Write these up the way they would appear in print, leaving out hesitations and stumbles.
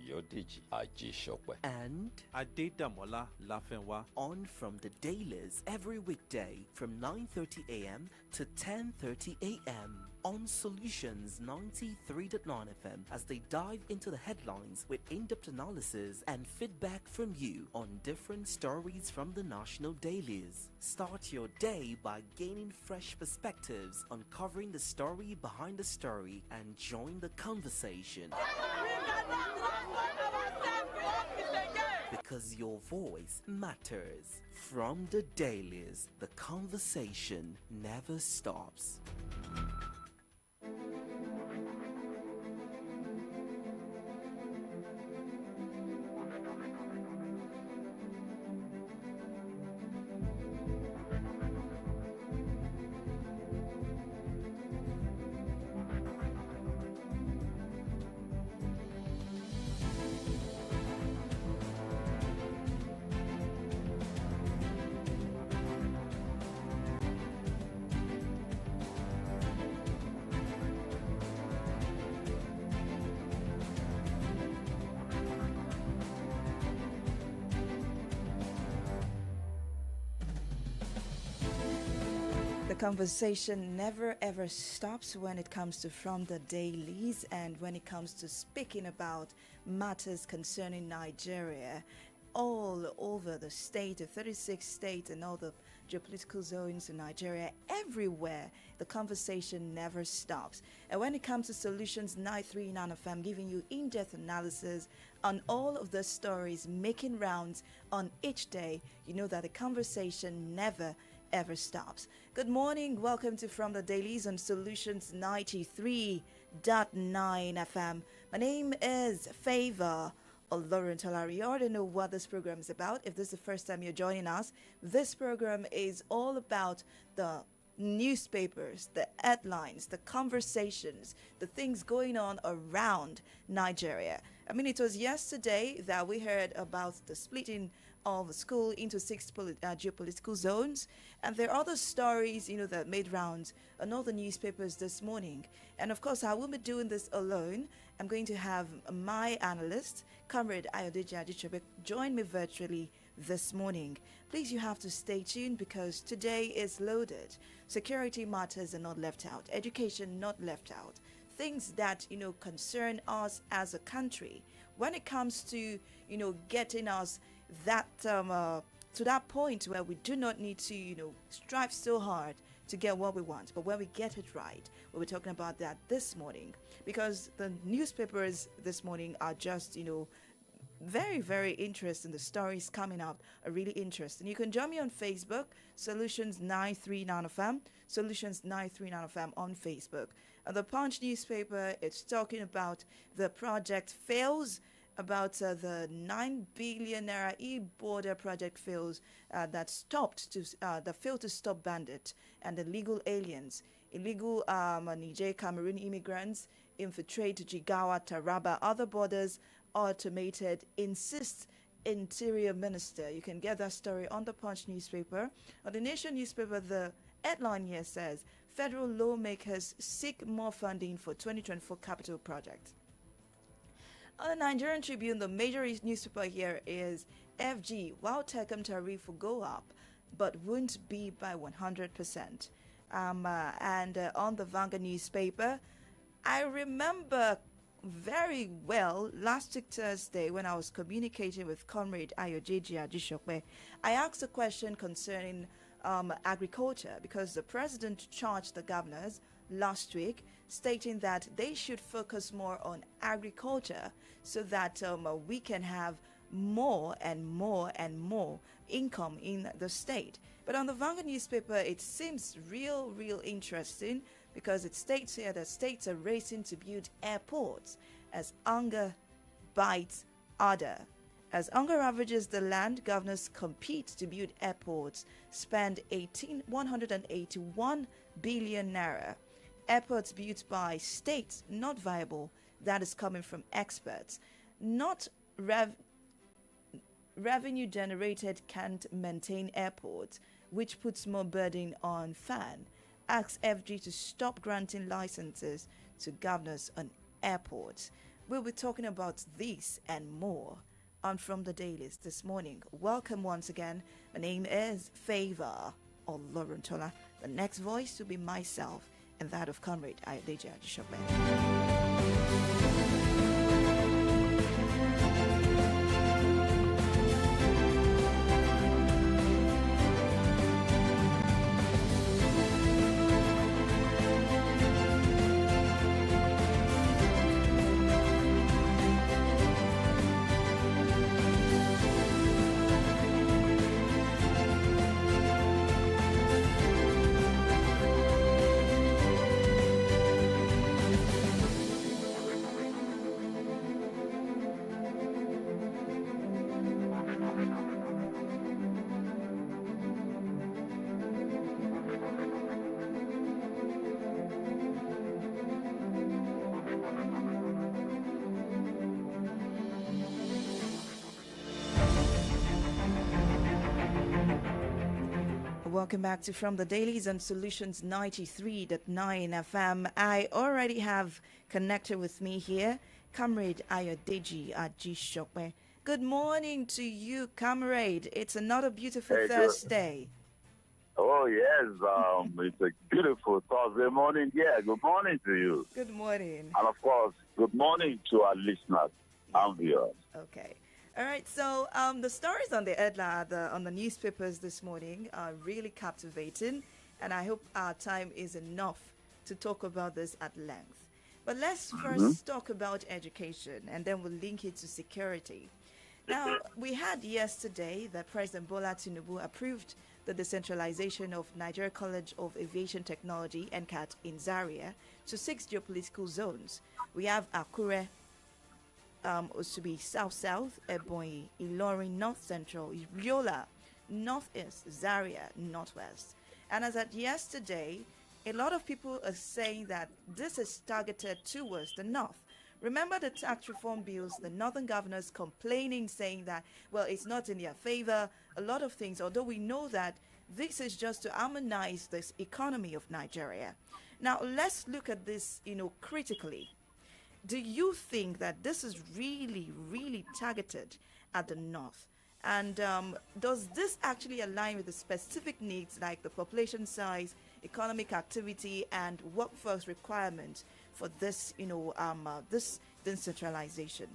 Ayodeji Ajishope. And Adedamola Lafenwa. on from the dailies every weekday from 9:30 a.m. to 10:30 a.m. on Solutions 93.9 FM as they dive into the headlines with in-depth analysis and feedback from you on different stories from the national dailies. Start your day by gaining fresh perspectives, uncovering the story behind the story, and join the conversation. Because your voice matters. From the dailies, the conversation never stops. The conversation never ever stops when it comes to From the Dailies and when it comes to speaking about matters concerning Nigeria. All over the state, the 36 states and all the geopolitical zones in Nigeria, everywhere, the conversation never stops. And when it comes to Solutions 939 FM, giving you in-depth analysis on all of the stories making rounds on each day, you know that the conversation never ever stops. Good morning, welcome to From the Dailies on Solutions 93.9 FM. My name is Favor Oloruntola. You already know what this program is about. If this is the first time you're joining us, this program is all about the newspapers, the headlines, the conversations, the things going on around Nigeria. I mean, it was yesterday that we heard about the splitting of the school into six geopolitical zones, and there are other stories, that made rounds on all the newspapers this morning. And of course, I won't be doing this alone. I'm going to have my analyst, Comrade Ayodeji Ajishope, join me virtually this morning. Please, you have to stay tuned because today is loaded. Security matters are not left out. Education not left out. Things that, concern us as a country. When it comes to, getting us that to that point where we do not need to, strive so hard to get what we want, but when we get it right, we'll be talking about that this morning because the newspapers this morning are just, very, very interesting. The stories coming out are really interesting. You can join me on Facebook, Solutions 939 FM, Solutions 939 FM on Facebook. And the Punch newspaper, it's talking about the project fails, about the 9 billion naira e-border project fails that failed to stop bandits and illegal aliens. Illegal Niger Cameroon immigrants infiltrate Jigawa, Taraba, other borders automated, insists Interior Minister. You can get that story on the Punch newspaper. On the Nation newspaper, the headline here says, federal lawmakers seek more funding for 2024 capital project. On the Nigerian Tribune, the major newspaper here is FG, while Telecom tariff will go up, but won't be by 100%. And on the Vanguard newspaper, I remember very well last week Thursday when I was communicating with Comrade Ayodeji Ajishope. I asked a question concerning agriculture because the president charged the governors last week stating that they should focus more on agriculture so that we can have more and more and more income in the state. But on the Vanguard newspaper, it seems real interesting because it states here that states are racing to build airports as hunger bites harder. As hunger ravages the land, governors compete to build airports, spend 181 billion naira. Airports built by states not viable, that is coming from experts. Not revenue generated can't maintain airports, which puts more burden on FAN. Asks FG to stop granting licenses to governors on airports. We'll be talking about this and more on From the Dailies this morning. Welcome once again. My name is Favor Oloruntola. The next voice will be myself and that of Comrade Ayodeji Ajisope. Welcome back to From the Dailies on Solutions 93.9 FM. I already have connected with me here, Comrade Ayodeji Ajisope. Good morning to you, Comrade. It's another beautiful Thursday. Oh, yes. It's a beautiful Thursday morning. Yeah, good morning to you. Good morning. And, of course, good morning to our listeners and viewers. Okay. All right, so the stories on the headline, on the newspapers this morning are really captivating, and I hope our time is enough to talk about this at length. But let's first talk about education, and then we'll link it to security. Now, we had yesterday that President Bola Tinubu approved the decentralization of Nigeria College of Aviation Technology, NCAT, in Zaria to 6 geopolitical zones. We have Akure, to be South-South, Ebonyi, Ilorin, North-Central, Yola, Northeast, Zaria, Northwest. And as at yesterday, a lot of people are saying that this is targeted towards the North. Remember the tax reform bills, the Northern governors complaining, saying that, well, it's not in their favor, a lot of things, although we know that this is just to harmonize this economy of Nigeria. Now, let's look at this, critically. Do you think that this is really, really targeted at the North? And does this actually align with the specific needs like the population size, economic activity, and workforce requirements for this, this decentralization?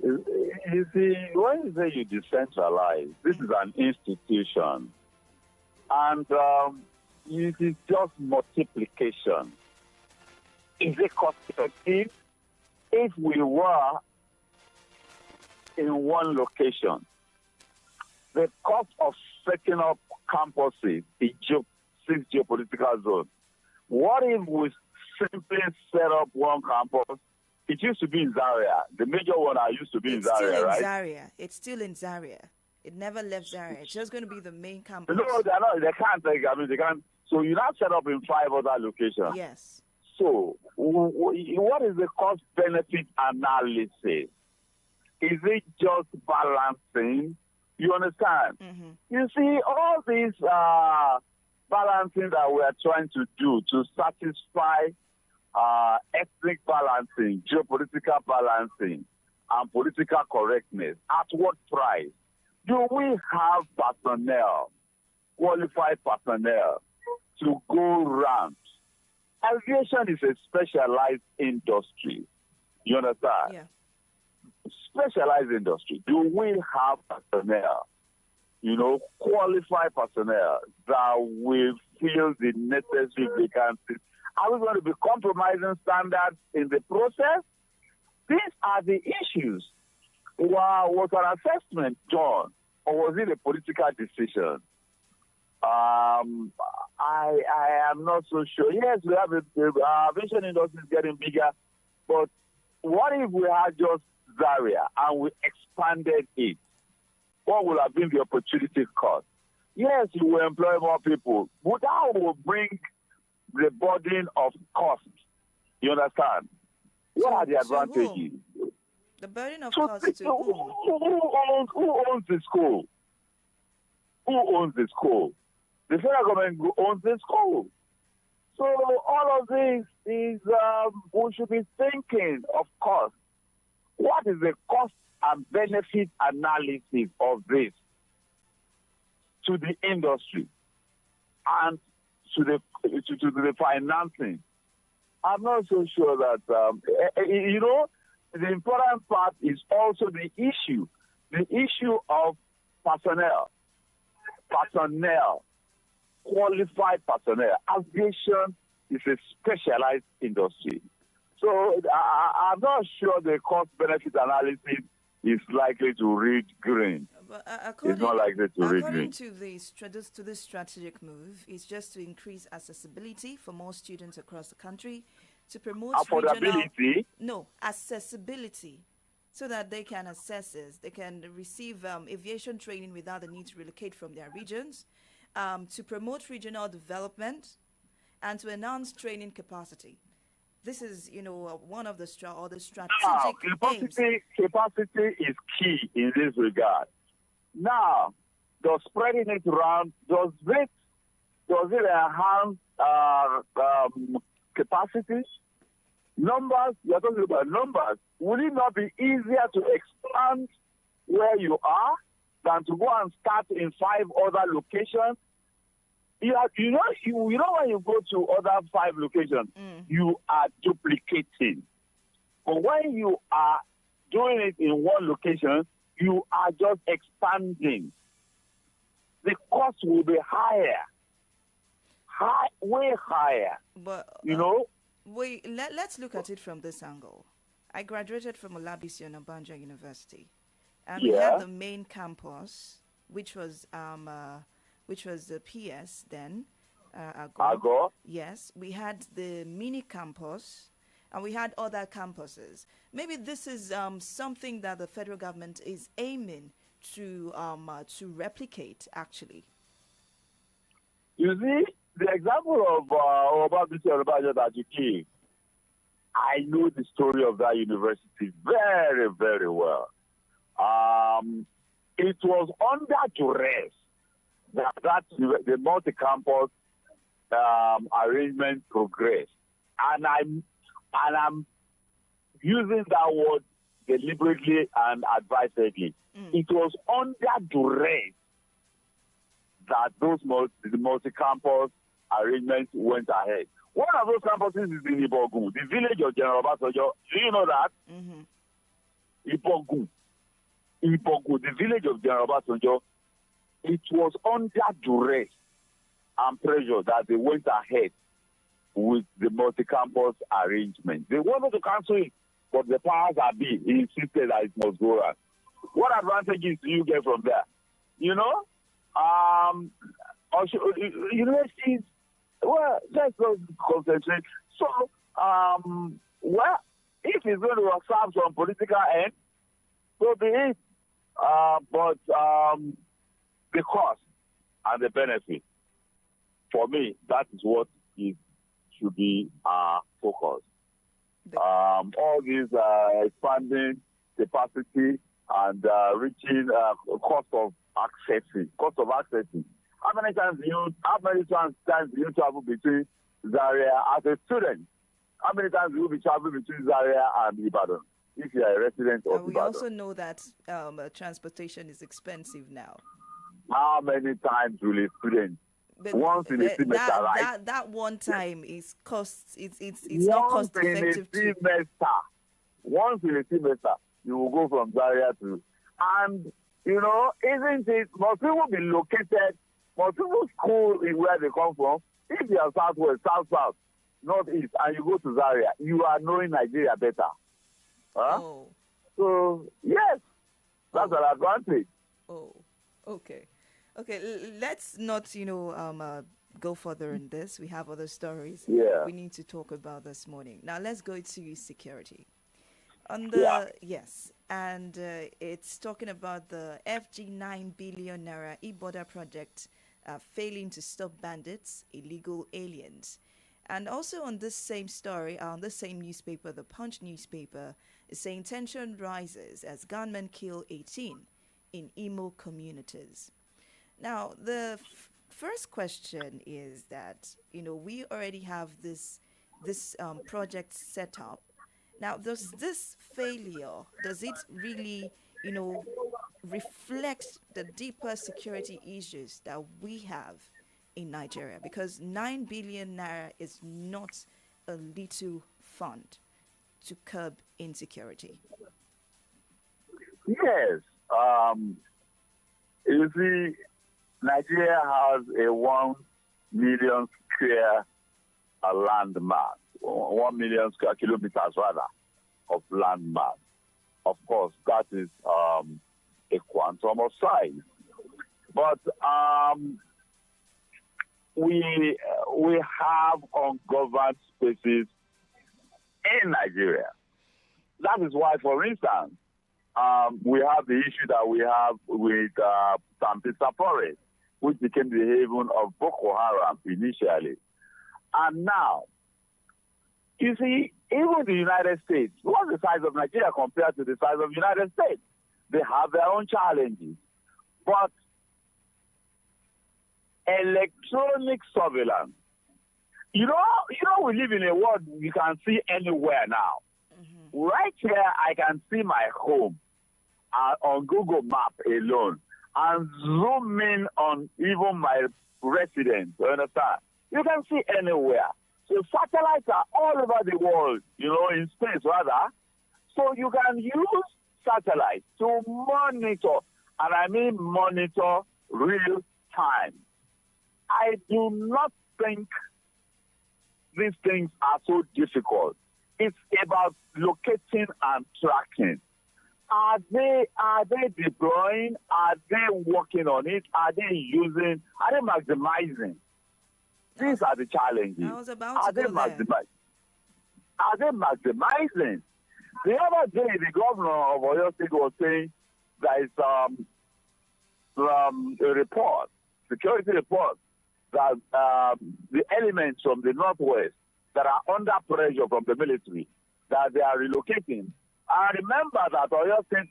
You see, when you say you decentralize, this is an institution. And it is just multiplication. Is it cost effective? If we were in one location, the cost of setting up campuses in 6 geopolitical zones, what if we simply set up one campus? It used to be in Zaria. The major one used to be in Zaria, right? Zaria. It's still in Zaria. It never left Zaria. It's just going to be the main campus. No, they're not. They can't. They can't. So you now set up in 5 other locations. Yes. So, what is the cost-benefit analysis? Is it just balancing? You understand? Mm-hmm. You see, all these balancing that we are trying to do to satisfy ethnic balancing, geopolitical balancing, and political correctness, at what price? Do we have personnel, qualified personnel, to go round? Aviation is a specialized industry. You understand? Yeah. Specialized industry. Do we have personnel, qualified personnel that will fill the necessary vacancies? Are we going to be compromising standards in the process? These are the issues. Was an assessment done, or was it a political decision? I am not so sure. Yes, we have the aviation industry is getting bigger, but what if we had just Zaria and we expanded it? What would have been the opportunity cost? Yes, you will employ more people, but that will bring the burden of cost. You understand? What are the advantages? The burden of cost to whom? Who owns the school? Who owns the school? The federal government owns the school. So all of this is, we should be thinking, of course, what is the cost and benefit analysis of this to the industry and to the financing? I'm not so sure that, the important part is also the issue of personnel, qualified personnel. Aviation is a specialized industry. So I'm not sure the cost-benefit analysis is likely to read green. But It's not likely to read according green. to this strategic move, it's just to increase accessibility for more students across the country, to promote Affordability. accessibility, so that they can access this. They can receive aviation training without the need to relocate from their regions, to promote regional development, and to enhance training capacity. This is, one of the strategic aims. Capacity is key in this regard. Now, does spreading it around, does it enhance capacity? Numbers, you're talking about numbers. Will it not be easier to expand where you are than to go and start in 5 other locations? You know when you go to other 5 locations, you are duplicating. But when you are doing it in one location, you are just expanding. The cost will be higher, way higher. But let's look at it from this angle. I graduated from Olabisi Onabanjo University, and we had the main campus, which was the PS then, Agor. Yes, we had the mini campus, and we had other campuses. Maybe this is something that the federal government is aiming to replicate, actually. You see, the example of Olabisi Onabanjo that you gave, I know the story of that university very, very well. It was under duress that the multi-campus arrangement progressed, and I'm using that word deliberately and advisedly. It was under duress that the multi-campus arrangements went ahead. One of those campuses is in Ibogun, the village of General Obasanjo. Do you know that? Ibogun, the village of General Obasanjo. It was under duress and pressure that they went ahead with the multi-campus arrangement. They wanted to cancel it, but the powers that be insisted that it must go on. What advantages do you get from that? Universities, well, let's not concentrate. So, if it's going to serve some political end, so be it. But the cost and the benefit, for me, that is what should be our focus. All these expanding capacity and reaching cost of accessing. How many times do you travel between Zaria as a student? How many times will you be traveling between Zaria and Ibadan if you are a resident of Ibadan? We also know that transportation is expensive now. How many times will a student once in a semester, right? That one time is it's not cost effective. Once in a semester, you will go from Zaria to, and isn't it? Most people be located. Most people school in where they come from. If you are southwest, south, northeast, and you go to Zaria, you are knowing Nigeria better. Oh. So yes, that's an advantage. Oh, okay. Let's not go further in this. We have other stories we need to talk about this morning. Now let's go to security. Yes, and it's talking about the FG 9 billion naira e-border project failing to stop bandits, illegal aliens. And also on this same story, on the same newspaper, the Punch newspaper, is saying tension rises as gunmen kill 18 in Imo communities. Now, the first question is that, we already have this project set up. Now, does this failure, does it really, reflect the deeper security issues that we have in Nigeria? Because 9 billion naira is not a little fund to curb insecurity. Yes. You see, Nigeria has a 1 million square land mass, 1 million square kilometers rather, of land mass. Of course, that is a quantum of size. But we have ungoverned spaces in Nigeria. That is why, for instance, we have the issue that we have with Sambisa Forest, which became the haven of Boko Haram initially. And now, you see, even the United States, what's the size of Nigeria compared to the size of the United States? They have their own challenges. But electronic surveillance, we live in a world you can see anywhere now. Mm-hmm. Right here, I can see my home on Google Map alone and zoom in on even my residence. You understand? You can see anywhere. So satellites are all over the world, in space rather. So you can use satellites to monitor, and I mean monitor real time. I do not think these things are so difficult. It's about locating and tracking. Are they deploying? Are they working on it? Are they maximizing? These are the challenges. I was about to go there. Are they maximizing? The other day, the governor of Oyo State was saying there is a report, security report, that the elements from the northwest that are under pressure from the military, that they are relocating. I remember that Oyo State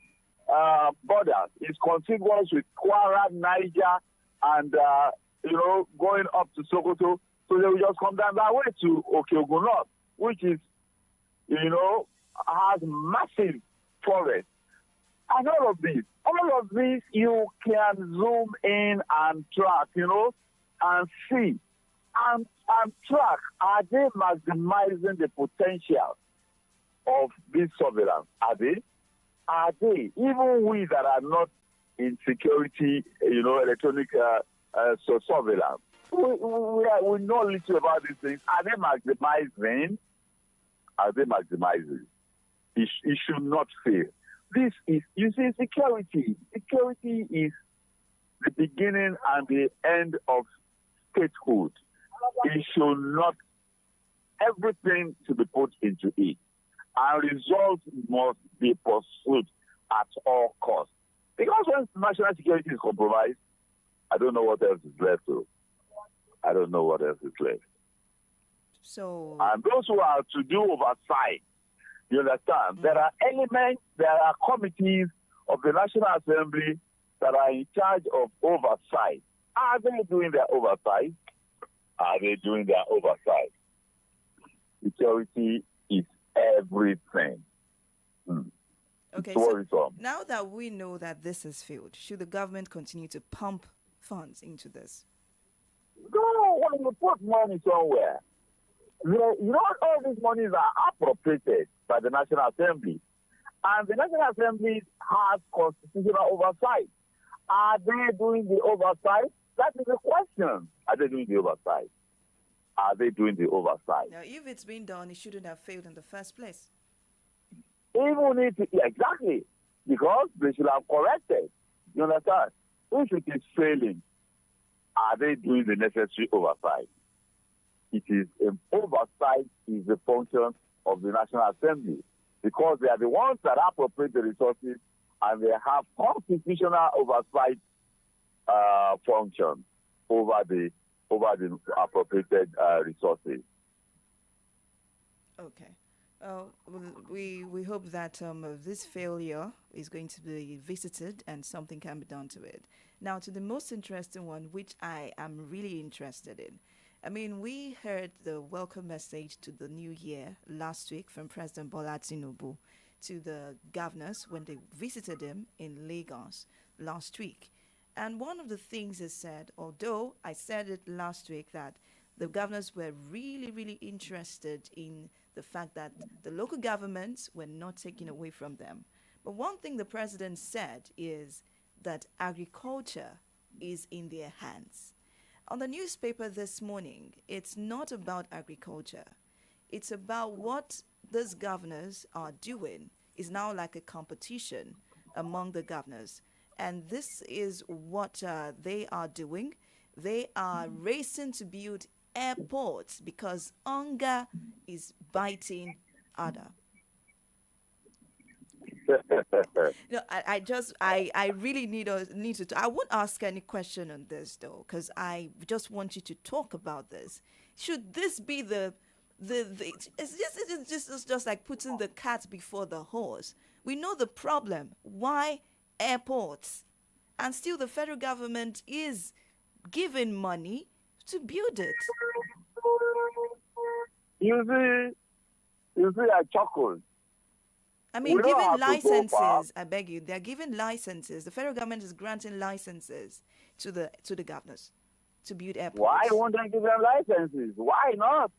border is contiguous with Kwara, Niger, and going up to Sokoto. So they will just come down that way to Okeogun North, which is, has massive forest. And all of this, you can zoom in and track, and see and track. Are they maximizing the potential of this surveillance? Are they? Are they? Even we that are not in security, electronic surveillance, we know little about these things. Are they maximizing? Are they maximizing? It should not fail. This is, security. Security is the beginning and the end of statehood. It should not, everything to be put into it. And results must be pursued at all costs. Because when national security is compromised, I don't know what else is left. I don't know what else is left. So, and those who are to do oversight, you understand, there are elements, there are committees of the National Assembly that are in charge of oversight. Are they doing their oversight? Are they doing their oversight? Security is everything. Okay, so now that we know that this has failed, should the government continue to pump funds into this? No, when you put money somewhere, all these monies are appropriated by the National Assembly. And the National Assembly has constitutional oversight. Are they doing the oversight? That is the question. Are they doing the oversight? Are they doing the oversight? Now, if it's been done, it shouldn't have failed in the first place. Even if, exactly, because they should have corrected. You understand? If it is failing, are they doing the necessary oversight? It is oversight is the function of the National Assembly, because they are the ones that appropriate the resources and they have constitutional oversight function over the appropriated resources. Okay. We hope that this failure is going to be visited and something can be done to it. Now, to the most interesting one, which I am really interested in. I mean, we heard the welcome message to the new year last week from President Bola Tinubu to the governors when they visited him in Lagos last week. And one of the things he said, although I said it last week, that the governors were really, really interested in the fact that the local governments were not taken away from them. But one thing the president said is that agriculture is in their hands. On the newspaper this morning, it's not about agriculture. It's about what these governors are doing. Is now like a competition among the governors. And this is what they are doing. They are racing to build airports because hunger is biting harder. I really need to. I won't ask any question on this though, because I just want you to talk about this. Should this be it's just like putting the cat before the horse. We know the problem. Why airports? And still the federal government is giving money to build it. You see, I chuckle. I mean, giving licenses, I beg you, they're giving licenses. The federal government is granting licenses to the governors to build airports. Why won't they give them licenses? Why not?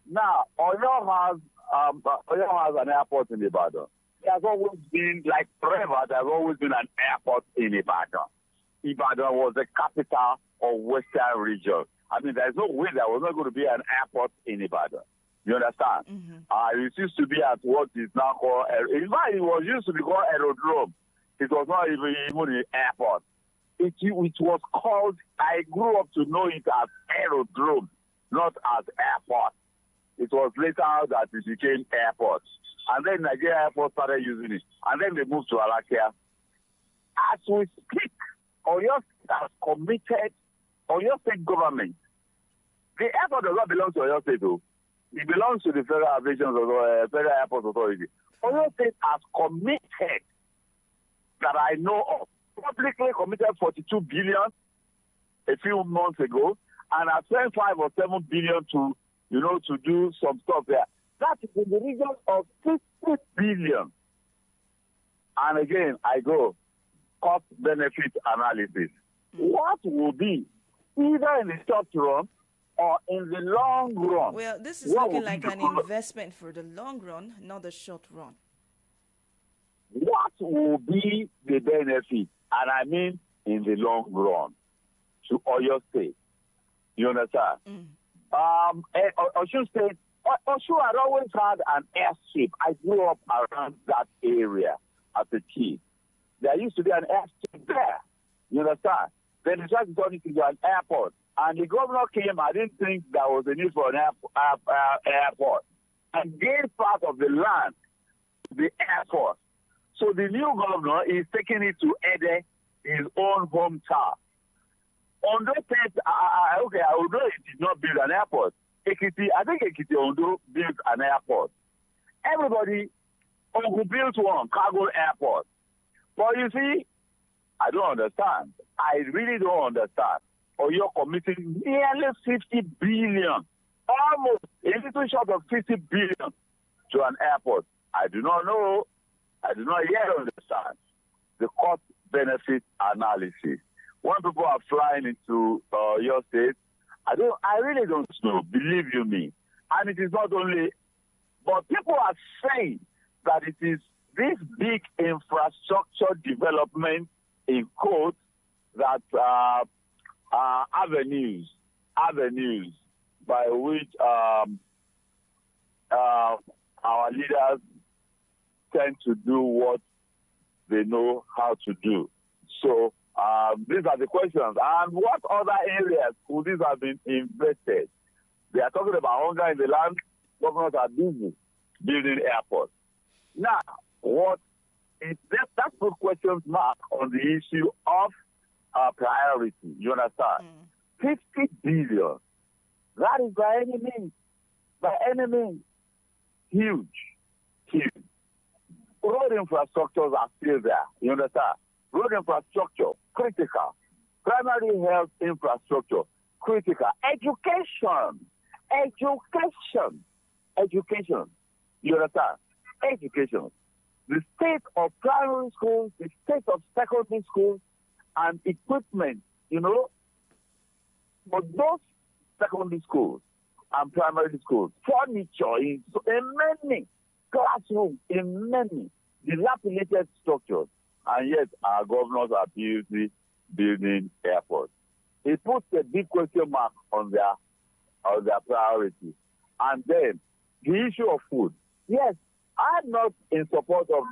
Now, Oyo has an airport in Ibadan. There's always been, like forever, there's always been an airport in Ibadan. Ibadan was the capital of Western region. I mean, there's no way there was not going to be an airport in Ibadan. You understand? Mm-hmm. It used to be at what is now called, in fact, it was used to be called aerodrome. It was not even an airport. It was called, I grew up to know it as aerodrome, not as airport. It was later that it became airport. And then Nigeria Airport started using it. And then they moved to Alakia. As we speak, Oyo State has committed, Oyo State government. The airport does not belong to Oyo State, though. It belongs to the Federal Federal Airport Authority. Oyo State has committed, that I know of, publicly committed 42 billion a few months ago, and has spent 5 or 7 billion to do some stuff there. That is in the region of 50 billion. And again, I go cost-benefit analysis. What will be, either in the short run or in the long run? Well, this is looking like an investment for the long run, not the short run. What will be the benefit? And I mean in the long run to Oyo State. You understand? Osun State, Osun had always had an airstrip. I grew up around that area as a kid. There used to be an airstrip there. You understand? Then they tried to turn it into an airport. And the governor came, I didn't think there was a need for an airport. And gave part of the land to the airport. So the new governor is taking it to Ede, his own hometown. Ondo State, although it did not build an airport, I think Ekiti Ondo built an airport. Everybody who built one, cargo airport. But you see, I don't understand. I really don't understand. Or you're committing nearly 50 billion, almost a little short of 50 billion to an airport. I do not know. I do not yet understand the cost-benefit analysis. When people are flying into your state, I really don't know, believe you me. And it is not only, but people are saying that it is this big infrastructure development in quotes that avenues by which our leaders tend to do what they know how to do. So these are the questions. And what other areas could these have been invested? They are talking about hunger in the land. Governors are busy building airports. Now, that puts questions mark on the issue of priority. You understand? 50 billion. That is by any means. By any means. huge, huge. Road infrastructures are still there. You understand? Road infrastructure, critical. Primary health infrastructure, critical. Education. You understand? Education. The state of primary schools, the state of secondary schools, and equipment, for those secondary schools and primary schools, furniture in many classrooms, in many dilapidated structures, and yet our governors are building airports. It puts a big question mark on their priorities. And then the issue of food. Yes, I'm not in support of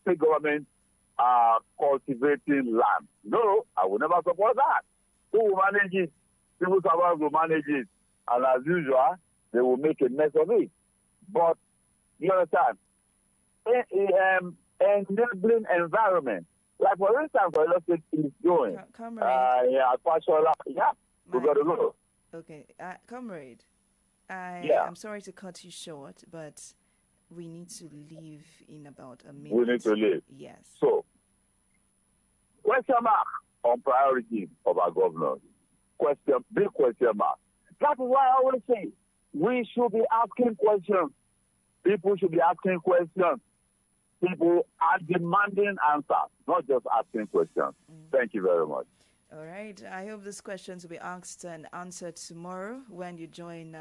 state government cultivating land. No, I will never support that. Who will manage it? Civil servants will manage it. And as usual, they will make a mess of it. But, you understand, enabling environment. Like, for instance, for State is doing. Comrade. We got to go. Okay, comrade, I'm sorry to cut you short, but we need to leave in about a minute. We need to leave. Yes. So, question mark on priorities of our governors. Big question mark. That is why I always say we should be asking questions. People should be asking questions. People are demanding answers, not just asking questions. Thank you very much. All right. I hope these questions will be asked and answered tomorrow when you join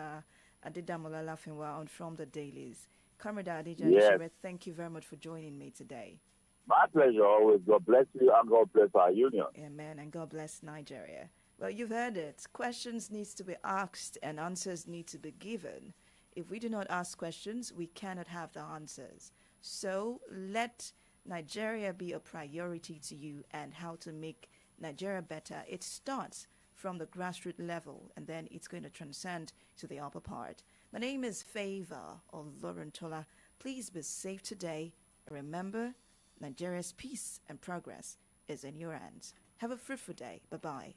Adedamola Lafenwa on From the Dailies. Comrade Adija, Yes. thank you very much for joining me today. My pleasure always. God bless you and God bless our union. Amen. And God bless Nigeria. Well, you've heard it. Questions need to be asked and answers need to be given. If we do not ask questions, we cannot have the answers. So let Nigeria be a priority to you and how to make Nigeria better. It starts from the grassroots level and then it's going to transcend to the upper part. My name is Favor Olorontola. Please be safe today. Remember, Nigeria's peace and progress is in your hands. Have a fruitful day. Bye-bye.